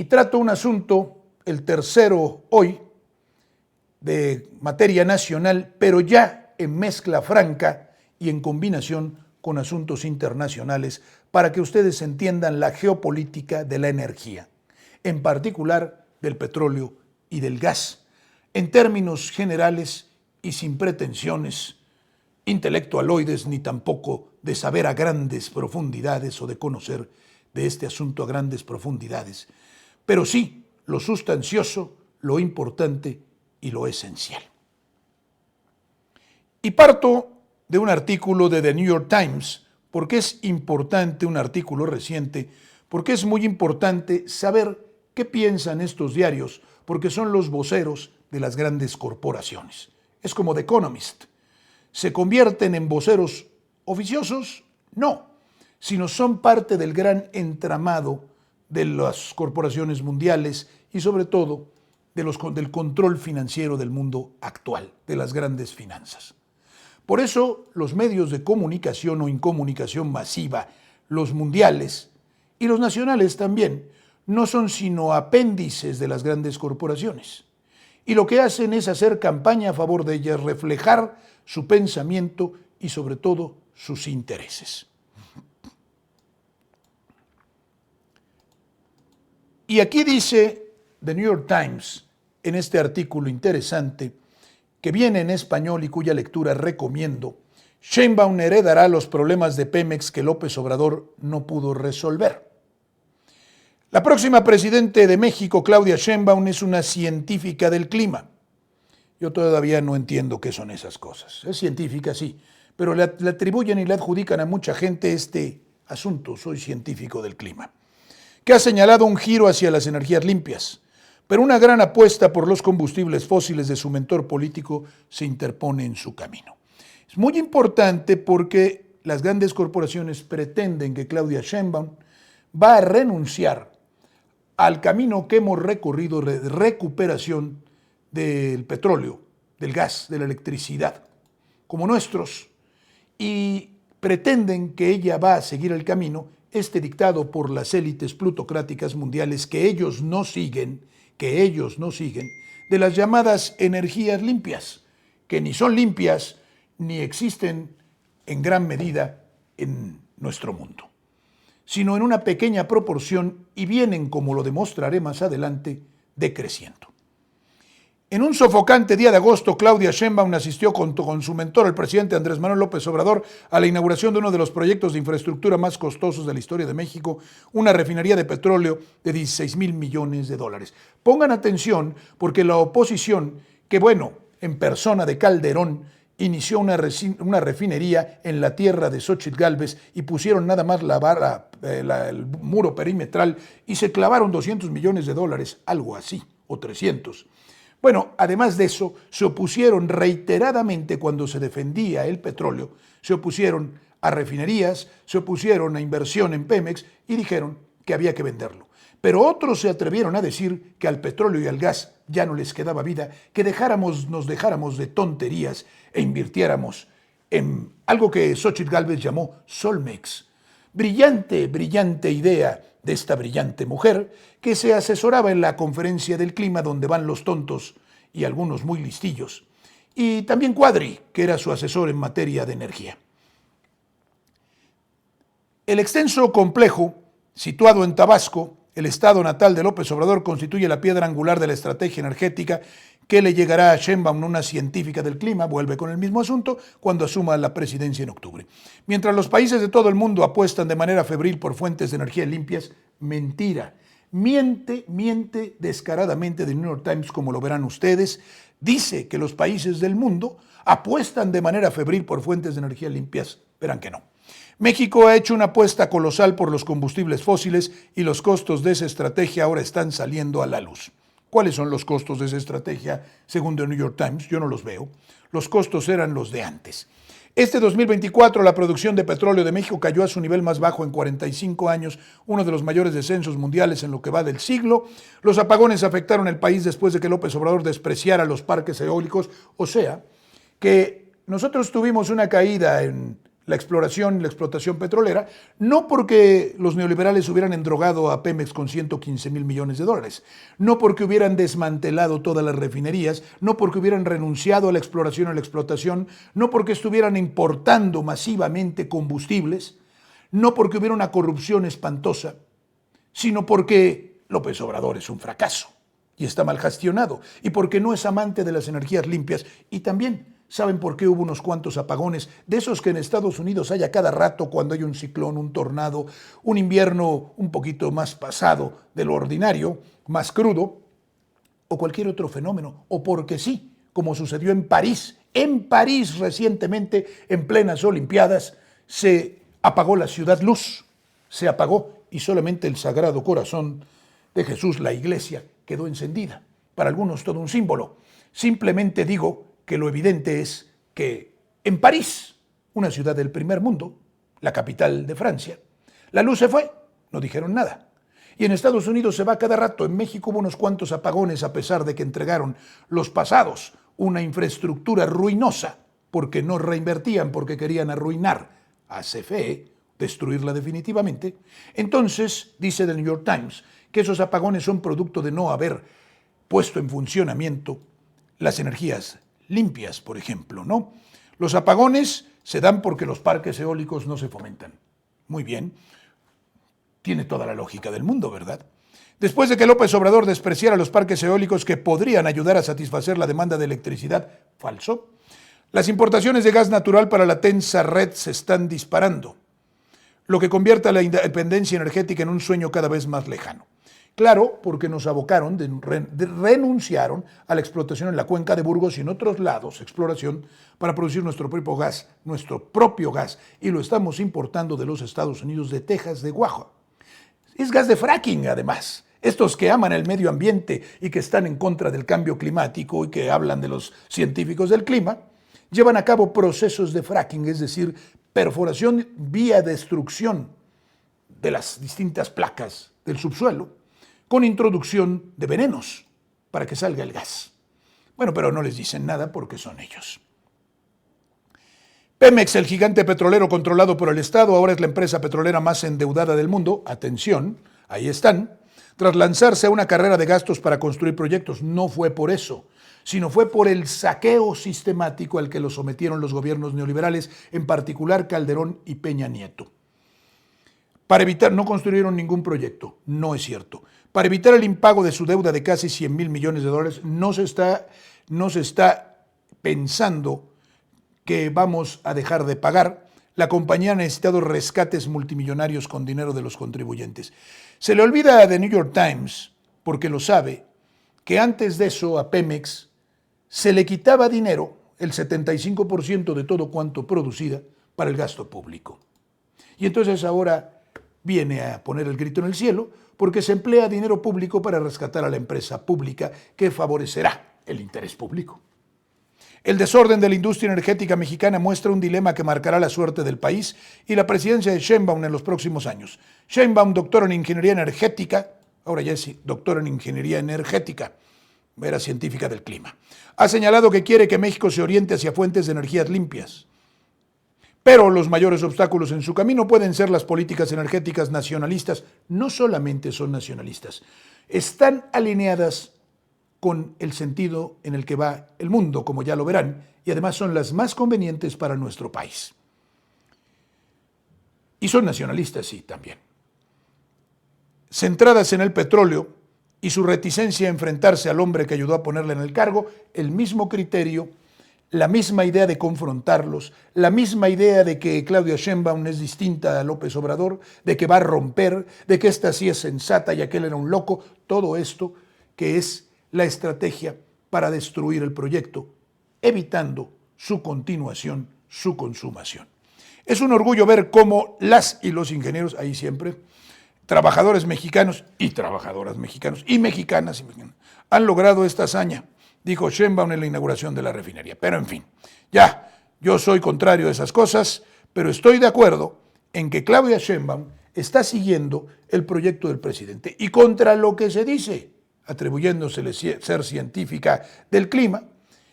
y trato un asunto, el tercero hoy, de materia nacional, pero ya en mezcla franca y en combinación con asuntos internacionales para que ustedes entiendan la geopolítica de la energía, en particular del petróleo y del gas, en términos generales y sin pretensiones intelectualoides ni tampoco de saber a grandes profundidades o de conocer de este asunto a grandes profundidades, pero sí lo sustancioso, lo importante y lo esencial. Y parto de un artículo de The New York Times, porque es importante, un artículo reciente, porque es muy importante saber qué piensan estos diarios, porque son los voceros de las grandes corporaciones. Es como The Economist. ¿Se convierten en voceros oficiosos? No, sino son parte del gran entramado de las corporaciones mundiales y sobre todo del control financiero del mundo actual, de las grandes finanzas. Por eso los medios de comunicación o incomunicación masiva, los mundiales y los nacionales también, no son sino apéndices de las grandes corporaciones. Y lo que hacen es hacer campaña a favor de ellas, reflejar su pensamiento y sobre todo sus intereses. Y aquí dice The New York Times, en este artículo interesante, que viene en español y cuya lectura recomiendo, Sheinbaum heredará los problemas de Pemex que López Obrador no pudo resolver. La próxima presidente de México, Claudia Sheinbaum, es una científica del clima. Yo todavía no entiendo qué son esas cosas. Es científica, sí, pero le atribuyen y le adjudican a mucha gente este asunto, soy científico del clima, que ha señalado un giro hacia las energías limpias, pero una gran apuesta por los combustibles fósiles de su mentor político se interpone en su camino. Es muy importante porque las grandes corporaciones pretenden que Claudia Sheinbaum va a renunciar al camino que hemos recorrido de recuperación del petróleo, del gas, de la electricidad, como nuestros, y pretenden que ella va a seguir el camino dictado por las élites plutocráticas mundiales que ellos no siguen, de las llamadas energías limpias, que ni son limpias ni existen en gran medida en nuestro mundo, sino en una pequeña proporción y vienen, como lo demostraré más adelante, decreciendo. En un sofocante día de agosto, Claudia Sheinbaum asistió con su mentor, el presidente Andrés Manuel López Obrador, a la inauguración de uno de los proyectos de infraestructura más costosos de la historia de México, una refinería de petróleo de 16,000 millones de dólares. Pongan atención porque la oposición, que bueno, en persona de Calderón, inició una refinería en la tierra de Xóchitl Gálvez y pusieron nada más la barra, el muro perimetral y se clavaron 200 millones de dólares, algo así, o 300. Bueno, además de eso, se opusieron reiteradamente cuando se defendía el petróleo, se opusieron a refinerías, se opusieron a inversión en Pemex y dijeron que había que venderlo. Pero otros se atrevieron a decir que al petróleo y al gas ya no les quedaba vida, que nos dejáramos de tonterías e invirtiéramos en algo que Xóchitl Gálvez llamó Solmex. Brillante idea de esta brillante mujer que se asesoraba en la conferencia del clima donde van los tontos y algunos muy listillos, y también Cuadri, que era su asesor en materia de energía. El extenso complejo, situado en Tabasco, el estado natal de López Obrador, constituye la piedra angular de la estrategia energética que le llegará a Sheinbaum, una científica del clima, vuelve con el mismo asunto cuando asuma la presidencia en octubre. Mientras los países de todo el mundo apuestan de manera febril por fuentes de energía limpias, mentira. Miente descaradamente The New York Times, como lo verán ustedes. Dice que los países del mundo apuestan de manera febril por fuentes de energía limpias. Verán que no. México ha hecho una apuesta colosal por los combustibles fósiles y los costos de esa estrategia ahora están saliendo a la luz. ¿Cuáles son los costos de esa estrategia? Según The New York Times, yo no los veo. Los costos eran los de antes. Este 2024 la producción de petróleo de México cayó a su nivel más bajo en 45 años, uno de los mayores descensos mundiales en lo que va del siglo. Los apagones afectaron el país después de que López Obrador despreciara los parques eólicos, o sea, que nosotros tuvimos una caída en la exploración y la explotación petrolera, no porque los neoliberales hubieran endrogado a Pemex con 115,000 millones de dólares, no porque hubieran desmantelado todas las refinerías, no porque hubieran renunciado a la exploración y a la explotación, no porque estuvieran importando masivamente combustibles, no porque hubiera una corrupción espantosa, sino porque López Obrador es un fracaso y está mal gestionado, y porque no es amante de las energías limpias, y también ¿saben por qué hubo unos cuantos apagones? De esos que en Estados Unidos hay a cada rato cuando hay un ciclón, un tornado, un invierno un poquito más pasado de lo ordinario, más crudo, o cualquier otro fenómeno, o porque sí, como sucedió en París. En París recientemente, en plenas Olimpiadas, se apagó la ciudad luz, se apagó y solamente el Sagrado Corazón de Jesús, la iglesia, quedó encendida. Para algunos todo un símbolo. Simplemente digo que lo evidente es que en París, una ciudad del primer mundo, la capital de Francia, la luz se fue, no dijeron nada. Y en Estados Unidos se va cada rato. En México hubo unos cuantos apagones a pesar de que entregaron los pasados una infraestructura ruinosa porque no reinvertían, porque querían arruinar a CFE, destruirla definitivamente. Entonces, dice The New York Times, que esos apagones son producto de no haber puesto en funcionamiento las energías limpias, por ejemplo, ¿no? Los apagones se dan porque los parques eólicos no se fomentan. Muy bien, tiene toda la lógica del mundo, ¿verdad? Después de que López Obrador despreciara los parques eólicos que podrían ayudar a satisfacer la demanda de electricidad, falso, las importaciones de gas natural para la tensa red se están disparando, lo que convierte a la independencia energética en un sueño cada vez más lejano. Claro, porque nos abocaron, renunciaron a la explotación en la cuenca de Burgos y en otros lados, exploración, para producir nuestro propio gas, y lo estamos importando de los Estados Unidos, de Texas, de Oaxaca. Es gas de fracking, además. Estos que aman el medio ambiente y que están en contra del cambio climático y que hablan de los científicos del clima, llevan a cabo procesos de fracking, es decir, perforación vía destrucción de las distintas placas del subsuelo, con introducción de venenos para que salga el gas. Bueno, pero no les dicen nada porque son ellos. Pemex, el gigante petrolero controlado por el Estado, ahora es la empresa petrolera más endeudada del mundo. Atención, ahí están. Tras lanzarse a una carrera de gastos para construir proyectos, no fue por eso, sino fue por el saqueo sistemático al que lo sometieron los gobiernos neoliberales, en particular Calderón y Peña Nieto. Para evitar, no construyeron ningún proyecto, no es cierto. Para evitar el impago de su deuda de casi 100,000 millones de dólares, no se está pensando que vamos a dejar de pagar. La compañía ha necesitado rescates multimillonarios con dinero de los contribuyentes. Se le olvida a The New York Times, porque lo sabe, que antes de eso a Pemex se le quitaba dinero, el 75% de todo cuanto producida, para el gasto público. Y entonces ahora viene a poner el grito en el cielo porque se emplea dinero público para rescatar a la empresa pública que favorecerá el interés público. El desorden de la industria energética mexicana muestra un dilema que marcará la suerte del país y la presidencia de Sheinbaum en los próximos años. Sheinbaum, doctor en ingeniería energética, ahora ya es doctor en ingeniería energética, era científica del clima, ha señalado que quiere que México se oriente hacia fuentes de energías limpias. Pero los mayores obstáculos en su camino pueden ser las políticas energéticas nacionalistas. No solamente son nacionalistas, están alineadas con el sentido en el que va el mundo, como ya lo verán, y además son las más convenientes para nuestro país. Y son nacionalistas, sí, también. Centradas en el petróleo y su reticencia a enfrentarse al hombre que ayudó a ponerle en el cargo, el mismo criterio, la misma idea de confrontarlos, la misma idea de que Claudia Sheinbaum es distinta a López Obrador, de que va a romper, de que esta sí es sensata y aquel era un loco, todo esto que es la estrategia para destruir el proyecto, evitando su continuación, su consumación. Es un orgullo ver cómo las y los ingenieros, ahí siempre, trabajadores mexicanos y trabajadoras mexicanos y mexicanas, han logrado esta hazaña, dijo Sheinbaum en la inauguración de la refinería. Pero en fin, ya, yo soy contrario a esas cosas, pero estoy de acuerdo en que Claudia Sheinbaum está siguiendo el proyecto del presidente y contra lo que se dice, atribuyéndosele ser científica del clima,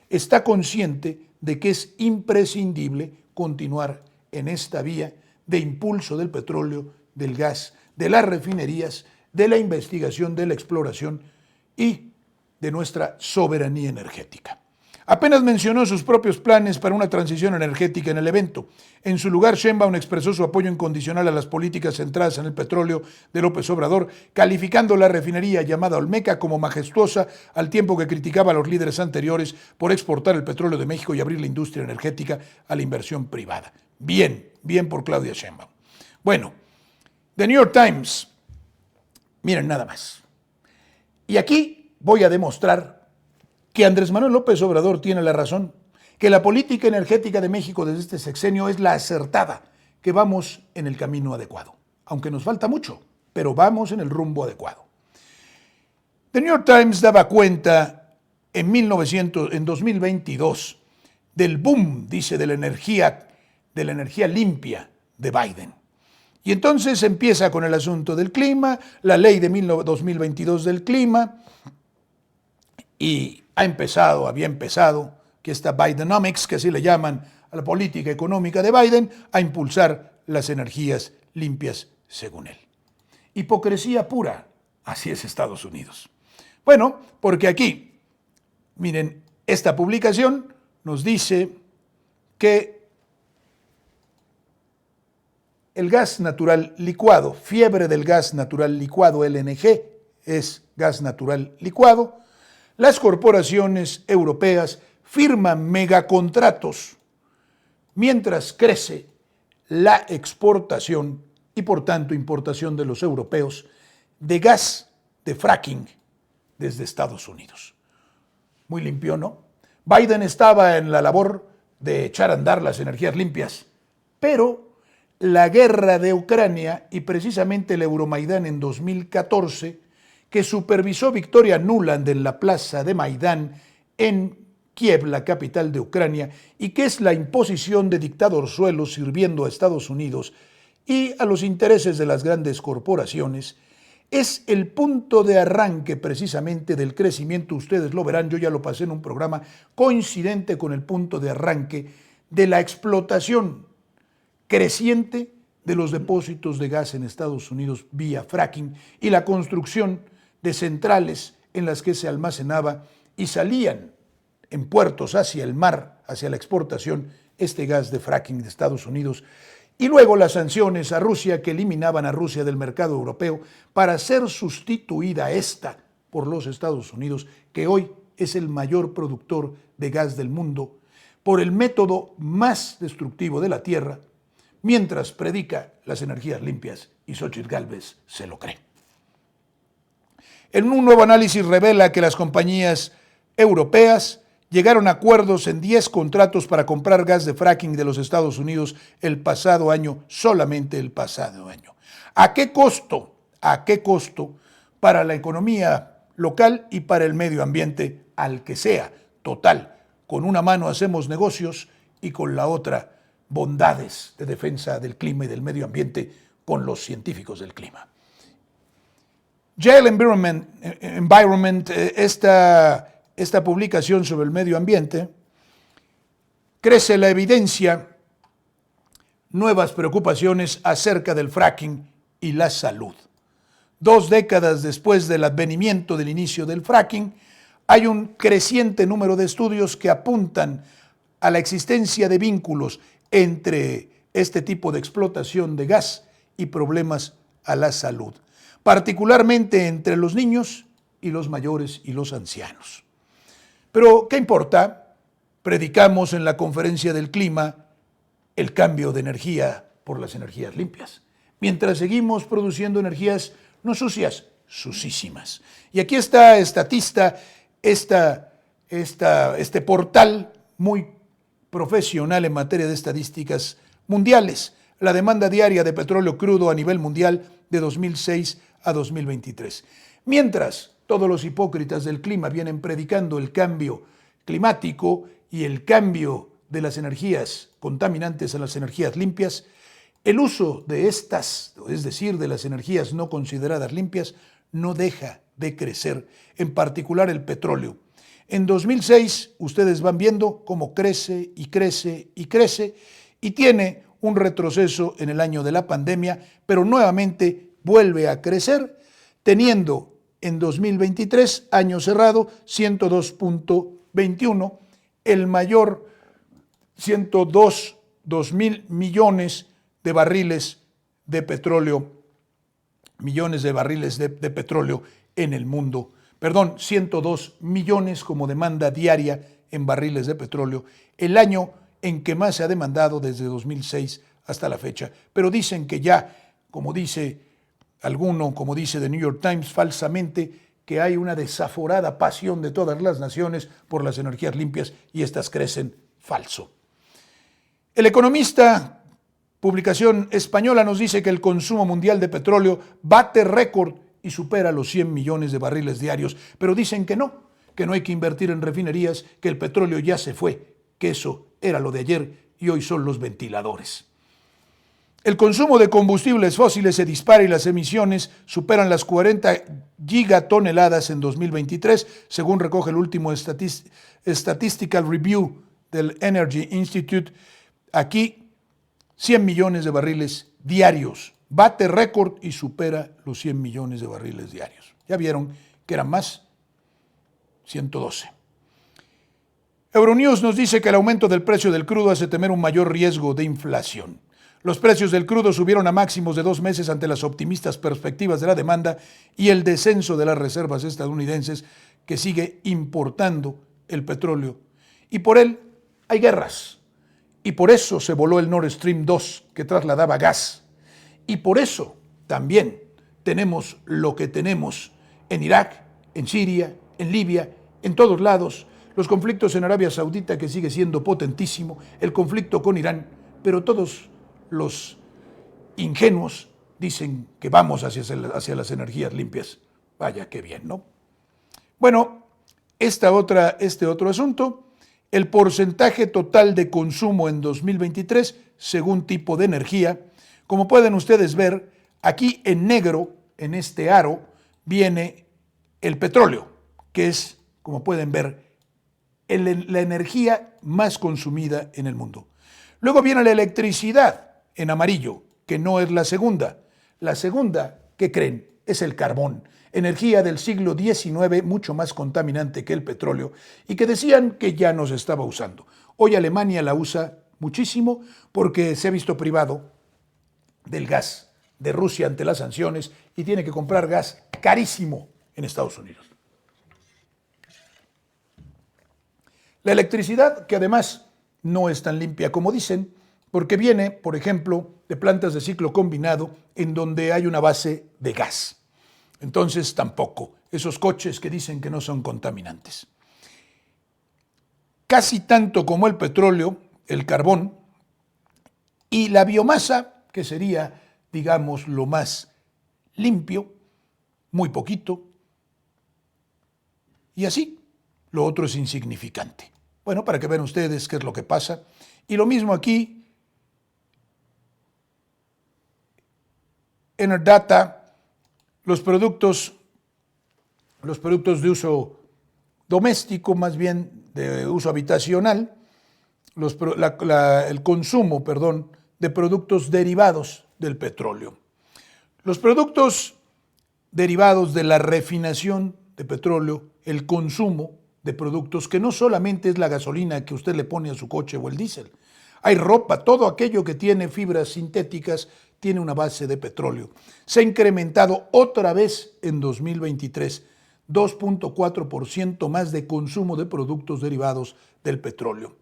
está consciente de que es imprescindible continuar en esta vía de impulso del petróleo, del gas, de las refinerías, de la investigación, de la exploración y de nuestra soberanía energética. Apenas mencionó sus propios planes para una transición energética en el evento. En su lugar, Sheinbaum expresó su apoyo incondicional a las políticas centradas en el petróleo de López Obrador, calificando la refinería llamada Olmeca como majestuosa, al tiempo que criticaba a los líderes anteriores por exportar el petróleo de México y abrir la industria energética a la inversión privada. Bien, bien por Claudia Sheinbaum. Bueno, The New York Times, miren nada más. Y aquí voy a demostrar que Andrés Manuel López Obrador tiene la razón, que la política energética de México desde este sexenio es la acertada, que vamos en el camino adecuado. Aunque nos falta mucho, pero vamos en el rumbo adecuado. The New York Times daba cuenta en 2022 del boom, dice, de la energía limpia de Biden. Y entonces empieza con el asunto del clima, la ley de 2022 del clima, y había empezado, que esta Bidenomics, que así le llaman a la política económica de Biden, a impulsar las energías limpias según él. Hipocresía pura, así es Estados Unidos. Bueno, porque aquí, miren, esta publicación nos dice que el gas natural licuado, fiebre del gas natural licuado, LNG, es gas natural licuado. Las corporaciones europeas firman megacontratos mientras crece la exportación y por tanto importación de los europeos de gas de fracking desde Estados Unidos. Muy limpio, ¿no? Biden estaba en la labor de echar a andar las energías limpias, pero la guerra de Ucrania y precisamente el Euromaidán en 2014, que supervisó Victoria Nuland en la plaza de Maidán en Kiev, la capital de Ucrania, y que es la imposición de dictadorzuelos sirviendo a Estados Unidos y a los intereses de las grandes corporaciones, es el punto de arranque precisamente del crecimiento. Ustedes lo verán, yo ya lo pasé en un programa coincidente con el punto de arranque de la explotación creciente de los depósitos de gas en Estados Unidos vía fracking y la construcción de centrales en las que se almacenaba y salían en puertos hacia el mar, hacia la exportación, este gas de fracking de Estados Unidos. Y luego las sanciones a Rusia, que eliminaban a Rusia del mercado europeo para ser sustituida esta por los Estados Unidos, que hoy es el mayor productor de gas del mundo, por el método más destructivo de la Tierra, mientras predica las energías limpias y Xóchitl Gálvez se lo cree. En un nuevo análisis revela que las compañías europeas llegaron a acuerdos en 10 contratos para comprar gas de fracking de los Estados Unidos el pasado año, solamente el pasado año. ¿A qué costo? ¿A qué costo para la economía local y para el medio ambiente, al que sea? Total, con una mano hacemos negocios y con la otra bondades de defensa del clima y del medio ambiente con los científicos del clima. Yale Environment, esta publicación sobre el medio ambiente, crece la evidencia, nuevas preocupaciones acerca del fracking y la salud. 2 décadas después del advenimiento del inicio del fracking, hay un creciente número de estudios que apuntan a la existencia de vínculos entre este tipo de explotación de gas y problemas a la salud, particularmente entre los niños y los mayores y los ancianos. Pero, ¿qué importa? Predicamos en la conferencia del clima el cambio de energía por las energías limpias, mientras seguimos produciendo energías no sucias, sucísimas. Y aquí está Statista, este portal muy profesional en materia de estadísticas mundiales, la demanda diaria de petróleo crudo a nivel mundial de 2006 a 2023. Mientras todos los hipócritas del clima vienen predicando el cambio climático y el cambio de las energías contaminantes a las energías limpias, el uso de estas, es decir, de las energías no consideradas limpias, no deja de crecer, en particular el petróleo. En 2006, ustedes van viendo cómo crece y crece y crece, y tiene un retroceso en el año de la pandemia, pero nuevamente vuelve a crecer, teniendo en 2023, año cerrado, 102.21, el mayor 102.000 millones de barriles de petróleo, de petróleo en el mundo. 102 millones como demanda diaria en barriles de petróleo, el año en que más se ha demandado desde 2006 hasta la fecha. Pero dicen que ya, como dice The New York Times falsamente, que hay una desaforada pasión de todas las naciones por las energías limpias y estas crecen. Falso. El Economista, publicación española, nos dice que el consumo mundial de petróleo bate récord y supera los 100 millones de barriles diarios, pero dicen que no hay que invertir en refinerías, que el petróleo ya se fue, que eso era lo de ayer y hoy son los ventiladores. El consumo de combustibles fósiles se dispara y las emisiones superan las 40 gigatoneladas en 2023, según recoge el último Statistical Review del Energy Institute. Aquí, 100 millones de barriles diarios. Bate récord y supera los 100 millones de barriles diarios. Ya vieron que eran más, 112. Euronews nos dice que el aumento del precio del crudo hace temer un mayor riesgo de inflación. Los precios del crudo subieron a máximos de 2 meses ante las optimistas perspectivas de la demanda y el descenso de las reservas estadounidenses, que sigue importando el petróleo. Y por él hay guerras. Y por eso se voló el Nord Stream 2, que trasladaba gas. Y por eso también tenemos lo que tenemos en Irak, en Siria, en Libia, en todos lados. Los conflictos en Arabia Saudita, que sigue siendo potentísimo, el conflicto con Irán, pero todos los ingenuos dicen que vamos hacia las energías limpias. Vaya, qué bien, ¿no? Bueno, este otro asunto, el porcentaje total de consumo en 2023, según tipo de energía. Como pueden ustedes ver, aquí en negro, en este aro, viene el petróleo, que es, como pueden ver, la energía más consumida en el mundo. Luego viene la electricidad, en amarillo, que no es la segunda. La segunda, ¿qué creen? Es el carbón, energía del siglo XIX, mucho más contaminante que el petróleo, y que decían que ya no se estaba usando. Hoy Alemania la usa muchísimo porque se ha visto privado del gas de Rusia ante las sanciones y tiene que comprar gas carísimo en Estados Unidos. La electricidad, que además no es tan limpia como dicen, porque viene, por ejemplo, de plantas de ciclo combinado en donde hay una base de gas. Entonces tampoco, esos coches que dicen que no son contaminantes. Casi tanto como el petróleo, el carbón y la biomasa, que sería, digamos, lo más limpio, muy poquito, y así, lo otro es insignificante. Bueno, para que vean ustedes qué es lo que pasa. Y lo mismo aquí, Enerdata, los productos de uso doméstico, más bien de uso habitacional, el consumo, de productos derivados del petróleo. Los productos derivados de la refinación de petróleo, el consumo de productos que no solamente es la gasolina que usted le pone a su coche o el diésel. Hay ropa, todo aquello que tiene fibras sintéticas tiene una base de petróleo. Se ha incrementado otra vez en 2023, 2.4% más de consumo de productos derivados del petróleo.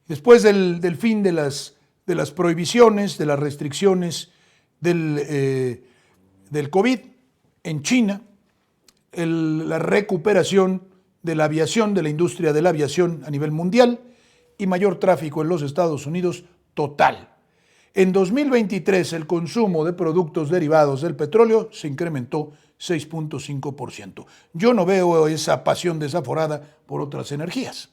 Después del fin de las prohibiciones, de las restricciones del COVID en China, la recuperación de la aviación, de la industria de la aviación a nivel mundial y mayor tráfico en los Estados Unidos total. En 2023 el consumo de productos derivados del petróleo se incrementó 6.5%. Yo no veo esa pasión desaforada por otras energías.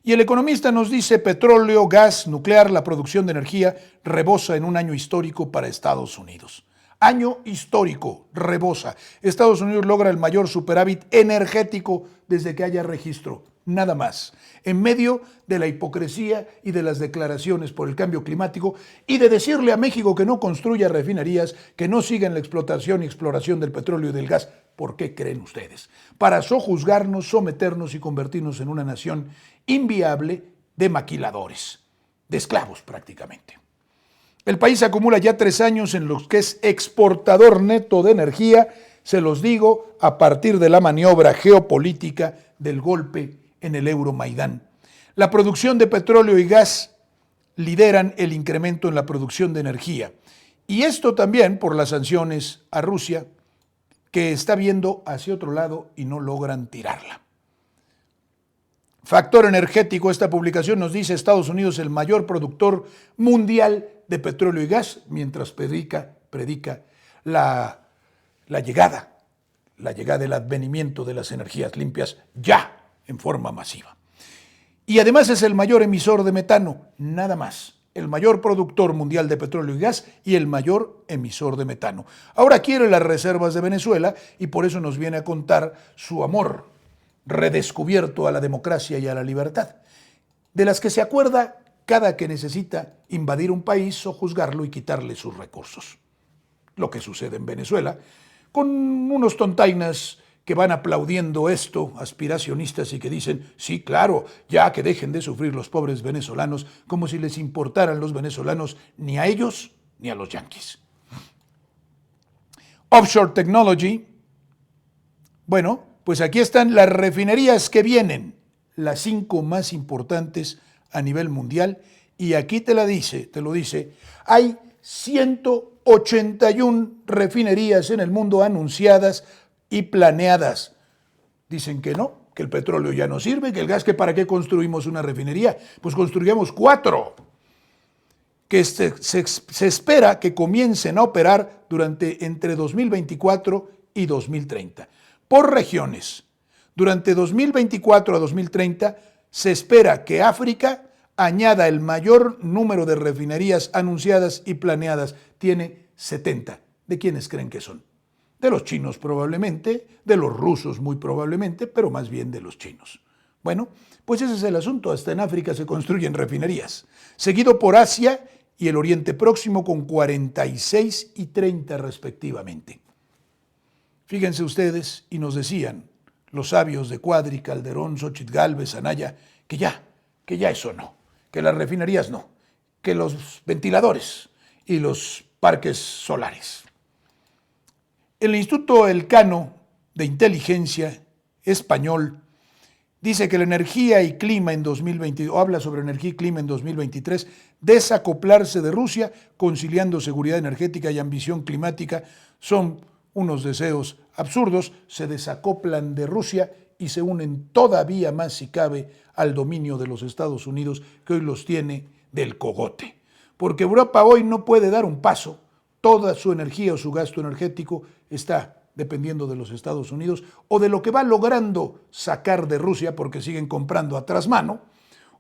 Y el Economista nos dice: petróleo, gas, nuclear, la producción de energía rebosa en un año histórico para Estados Unidos. Año histórico, rebosa. Estados Unidos logra el mayor superávit energético desde que haya registro nada más, en medio de la hipocresía y de las declaraciones por el cambio climático y de decirle a México que no construya refinerías, que no siga en la explotación y exploración del petróleo y del gas. ¿Por qué creen ustedes? Para sojuzgarnos, someternos y convertirnos en una nación inviable de maquiladores, de esclavos prácticamente. El país acumula ya 3 años en los que es exportador neto de energía, se los digo, a partir de la maniobra geopolítica del golpe en el Euromaidán. La producción de petróleo y gas lideran el incremento en la producción de energía. Y esto también por las sanciones a Rusia, que está viendo hacia otro lado y no logran tirarla. Factor energético, esta publicación nos dice Estados Unidos el mayor productor mundial de petróleo y gas, mientras predica la llegada, el advenimiento de las energías limpias ya en forma masiva. Y además es el mayor emisor de metano, nada más. El mayor productor mundial de petróleo y gas y el mayor emisor de metano. Ahora quiere las reservas de Venezuela y por eso nos viene a contar su amor redescubierto a la democracia y a la libertad, de las que se acuerda cada que necesita invadir un país o juzgarlo y quitarle sus recursos. Lo que sucede en Venezuela, con unos tontainas que van aplaudiendo esto, aspiracionistas, y que dicen, sí, claro, ya que dejen de sufrir los pobres venezolanos, como si les importaran los venezolanos ni a ellos ni a los yanquis. Offshore Technology, bueno, pues aquí están las refinerías que vienen, las 5 más importantes a nivel mundial, y aquí te lo dice, hay 181 refinerías en el mundo anunciadas y planeadas. Dicen que no, que el petróleo ya no sirve, que el gas, que para qué construimos una refinería, pues construyamos 4, que se espera que comiencen a operar entre 2024 y 2030. Por regiones, durante 2024 a 2030 se espera que África añada el mayor número de refinerías anunciadas y planeadas. Tiene 70. ¿De quiénes creen que son? De los chinos probablemente, de los rusos muy probablemente, pero más bien de los chinos. Bueno, pues ese es el asunto. Hasta en África se construyen refinerías. Seguido por Asia y el Oriente Próximo con 46 y 30 respectivamente. Fíjense ustedes, y nos decían los sabios de Cuadri, Calderón, Xóchitl Gálvez, Anaya, que ya eso no, que las refinerías no, que los ventiladores y los parques solares. El Instituto Elcano de Inteligencia Español dice que la energía y clima en 2022, habla sobre energía y clima en 2023, desacoplarse de Rusia, conciliando seguridad energética y ambición climática, son unos deseos absurdos, se desacoplan de Rusia y se unen todavía más, si cabe, al dominio de los Estados Unidos, que hoy los tiene del cogote. Porque Europa hoy no puede dar un paso, toda su energía o su gasto energético está dependiendo de los Estados Unidos o de lo que va logrando sacar de Rusia, porque siguen comprando a trasmano,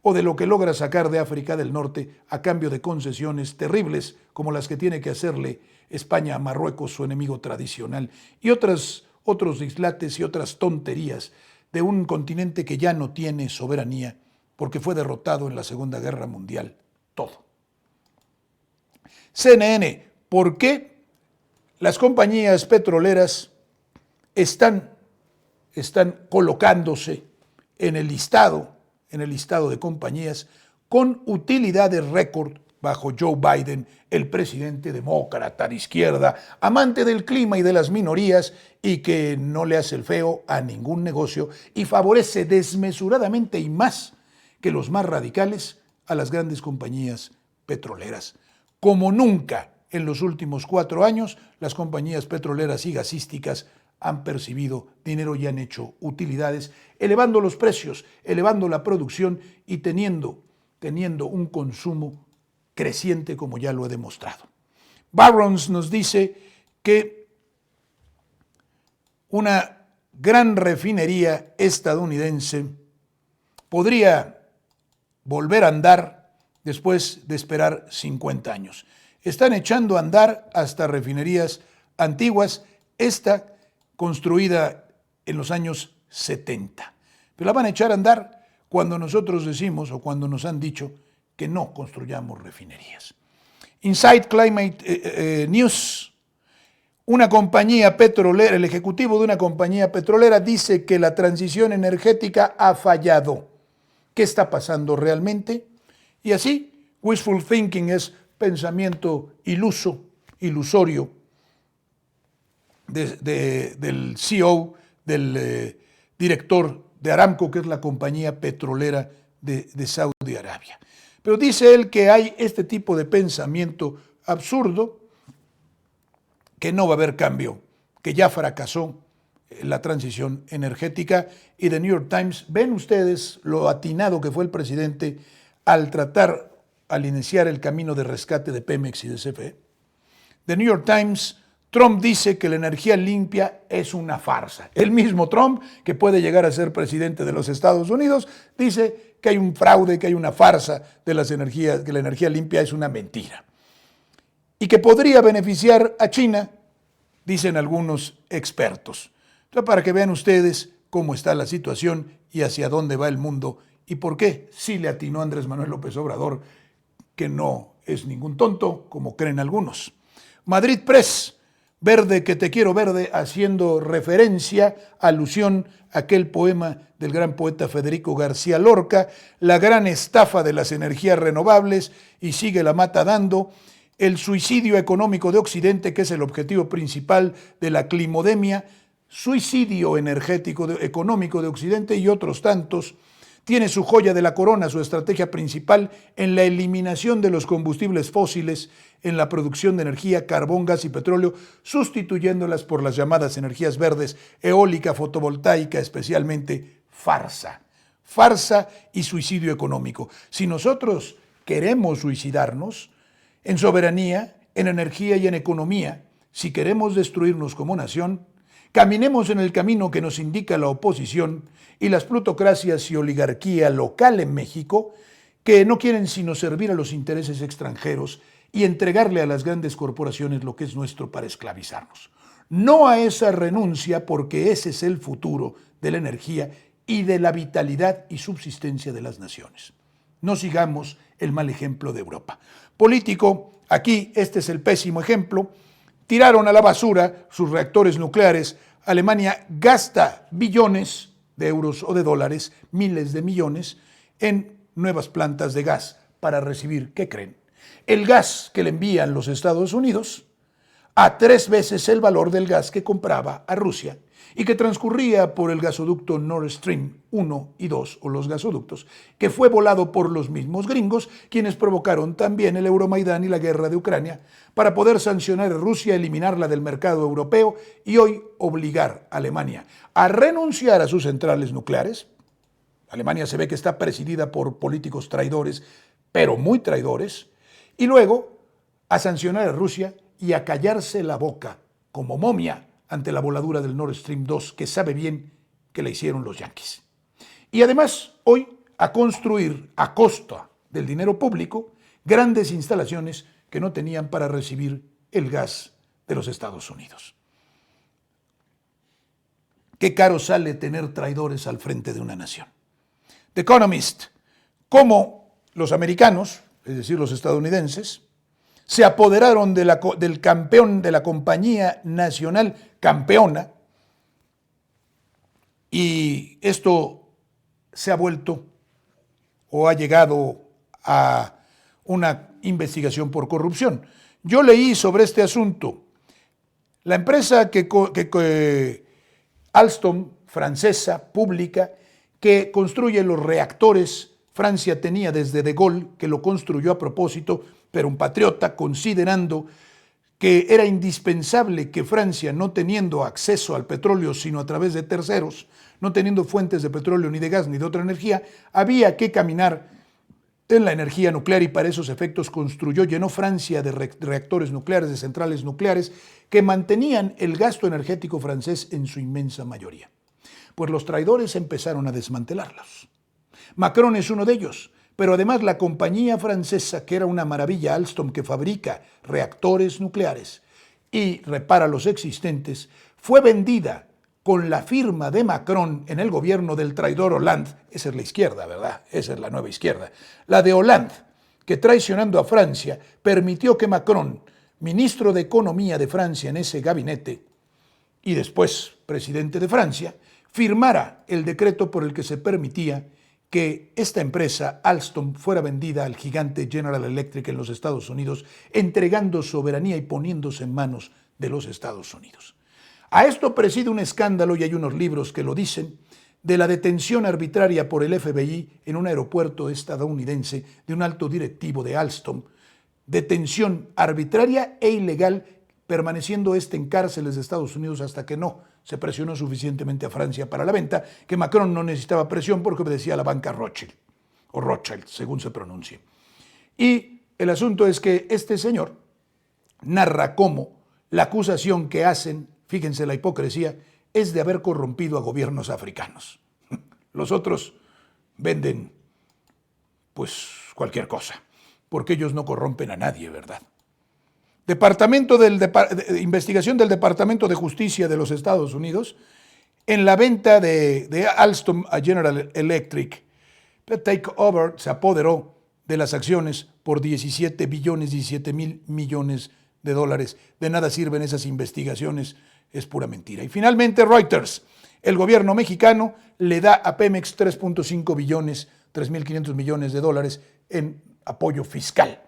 o de lo que logra sacar de África del Norte a cambio de concesiones terribles como las que tiene que hacerle España a Marruecos, su enemigo tradicional, y otros dislates y otras tonterías de un continente que ya no tiene soberanía porque fue derrotado en la Segunda Guerra Mundial. Todo. CNN, ¿por qué las compañías petroleras están colocándose en el listado de compañías con utilidades récord bajo Joe Biden, el presidente demócrata de izquierda, amante del clima y de las minorías y que no le hace el feo a ningún negocio y favorece desmesuradamente y más que los más radicales a las grandes compañías petroleras? Como nunca en los últimos 4 años, las compañías petroleras y gasísticas han percibido dinero y han hecho utilidades, elevando los precios, elevando la producción y teniendo un consumo creciente, como ya lo he demostrado. Barron's nos dice que una gran refinería estadounidense podría volver a andar después de esperar 50 años. Están echando a andar hasta refinerías antiguas, esta construida en los años 70. pero la van a echar a andar cuando nosotros decimos o cuando nos han dicho que no construyamos refinerías. Inside Climate News, una compañía petrolera, el ejecutivo de una compañía petrolera dice que la transición energética ha fallado. ¿Qué está pasando realmente? Y así, wishful thinking es pensamiento ilusorio del CEO, del director de Aramco, que es la compañía petrolera de Saudi Arabia. Pero dice él que hay este tipo de pensamiento absurdo, que no va a haber cambio, que ya fracasó la transición energética. Y The New York Times, ven ustedes lo atinado que fue el presidente al iniciar el camino de rescate de Pemex y de CFE. The New York Times, Trump dice que la energía limpia es una farsa. El mismo Trump, que puede llegar a ser presidente de los Estados Unidos, dice que hay un fraude, que hay una farsa de las energías, que la energía limpia es una mentira. Y que podría beneficiar a China, dicen algunos expertos. Entonces, para que vean ustedes cómo está la situación y hacia dónde va el mundo y por qué sí le atinó Andrés Manuel López Obrador, que no es ningún tonto, como creen algunos. Madrid Press, verde que te quiero verde, haciendo referencia, alusión a aquel poema del gran poeta Federico García Lorca, la gran estafa de las energías renovables, y sigue la mata dando, el suicidio económico de Occidente, que es el objetivo principal de la climodemia, suicidio económico de Occidente y otros tantos, tiene su joya de la corona, su estrategia principal en la eliminación de los combustibles fósiles, en la producción de energía, carbón, gas y petróleo, sustituyéndolas por las llamadas energías verdes, eólica, fotovoltaica, especialmente farsa. Farsa y suicidio económico. Si nosotros queremos suicidarnos en soberanía, en energía y en economía, si queremos destruirnos como nación, caminemos en el camino que nos indica la oposición y las plutocracias y oligarquía local en México, que no quieren sino servir a los intereses extranjeros y entregarle a las grandes corporaciones lo que es nuestro para esclavizarnos. No a esa renuncia, porque ese es el futuro de la energía y de la vitalidad y subsistencia de las naciones. No sigamos el mal ejemplo de Europa. Político, aquí este es el pésimo ejemplo. Tiraron a la basura sus reactores nucleares. Alemania gasta billones de euros o de dólares, miles de millones, en nuevas plantas de gas para recibir, ¿qué creen? El gas que le envían los Estados Unidos a 3 veces el valor del gas que compraba a Rusia y que transcurría por el gasoducto Nord Stream 1 y 2, o los gasoductos, que fue volado por los mismos gringos, quienes provocaron también el Euromaidán y la guerra de Ucrania, para poder sancionar a Rusia, eliminarla del mercado europeo y hoy obligar a Alemania a renunciar a sus centrales nucleares. Alemania se ve que está presidida por políticos traidores, pero muy traidores, y luego a sancionar a Rusia y a callarse la boca como momia ante la voladura del Nord Stream 2, que sabe bien que la hicieron los yanquis. Y además, hoy, a construir a costa del dinero público grandes instalaciones que no tenían para recibir el gas de los Estados Unidos. Qué caro sale tener traidores al frente de una nación. The Economist, cómo los americanos, es decir, los estadounidenses, se apoderaron del campeón de la compañía nacional campeona, y esto se ha vuelto o ha llegado a una investigación por corrupción. Yo leí sobre este asunto. La empresa Alstom, francesa, pública, que construye los reactores, Francia tenía desde De Gaulle, que lo construyó a propósito, pero un patriota, considerando que era indispensable que Francia, no teniendo acceso al petróleo sino a través de terceros, no teniendo fuentes de petróleo ni de gas ni de otra energía, había que caminar en la energía nuclear, y para esos efectos llenó Francia de reactores nucleares, de centrales nucleares, que mantenían el gasto energético francés en su inmensa mayoría. Pues los traidores empezaron a desmantelarlos. Macron es uno de ellos, pero además la compañía francesa, que era una maravilla, Alstom, que fabrica reactores nucleares y repara los existentes, fue vendida con la firma de Macron en el gobierno del traidor Hollande, esa es la izquierda, ¿verdad? Esa es la nueva izquierda, la de Hollande, que traicionando a Francia permitió que Macron, ministro de Economía de Francia en ese gabinete y después presidente de Francia, firmara el decreto por el que se permitía que esta empresa, Alstom, fuera vendida al gigante General Electric en los Estados Unidos, entregando soberanía y poniéndose en manos de los Estados Unidos. A esto preside un escándalo, y hay unos libros que lo dicen, de la detención arbitraria por el FBI en un aeropuerto estadounidense de un alto directivo de Alstom, detención arbitraria e ilegal, permaneciendo en cárceles de Estados Unidos hasta que no se presionó suficientemente a Francia para la venta, que Macron no necesitaba presión porque obedecía a la banca Rothschild, o Rothschild, según se pronuncie. Y el asunto es que este señor narra cómo la acusación que hacen, fíjense la hipocresía, es de haber corrompido a gobiernos africanos. Los otros venden, pues, cualquier cosa, porque ellos no corrompen a nadie, ¿verdad? Investigación del Departamento de Justicia de los Estados Unidos en la venta de Alstom a General Electric. Takeover se apoderó de las acciones por 17 mil millones de dólares. De nada sirven esas investigaciones, es pura mentira. Y finalmente Reuters, el gobierno mexicano le da a Pemex 3.5 billones, 3.500 millones de dólares en apoyo fiscal.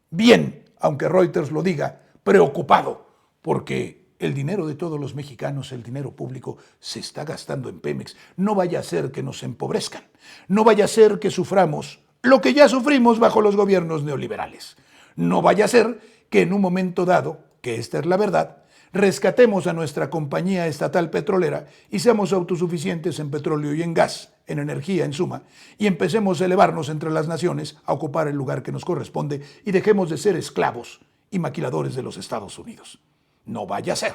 Bien, aunque Reuters lo diga, preocupado, porque el dinero de todos los mexicanos, el dinero público, se está gastando en Pemex. No vaya a ser que nos empobrezcan, no vaya a ser que suframos lo que ya sufrimos bajo los gobiernos neoliberales. No vaya a ser que en un momento dado, que esta es la verdad, rescatemos a nuestra compañía estatal petrolera y seamos autosuficientes en petróleo y en gas, en energía en suma, y empecemos a elevarnos entre las naciones a ocupar el lugar que nos corresponde y dejemos de ser esclavos y maquiladores de los Estados Unidos. No vaya a ser.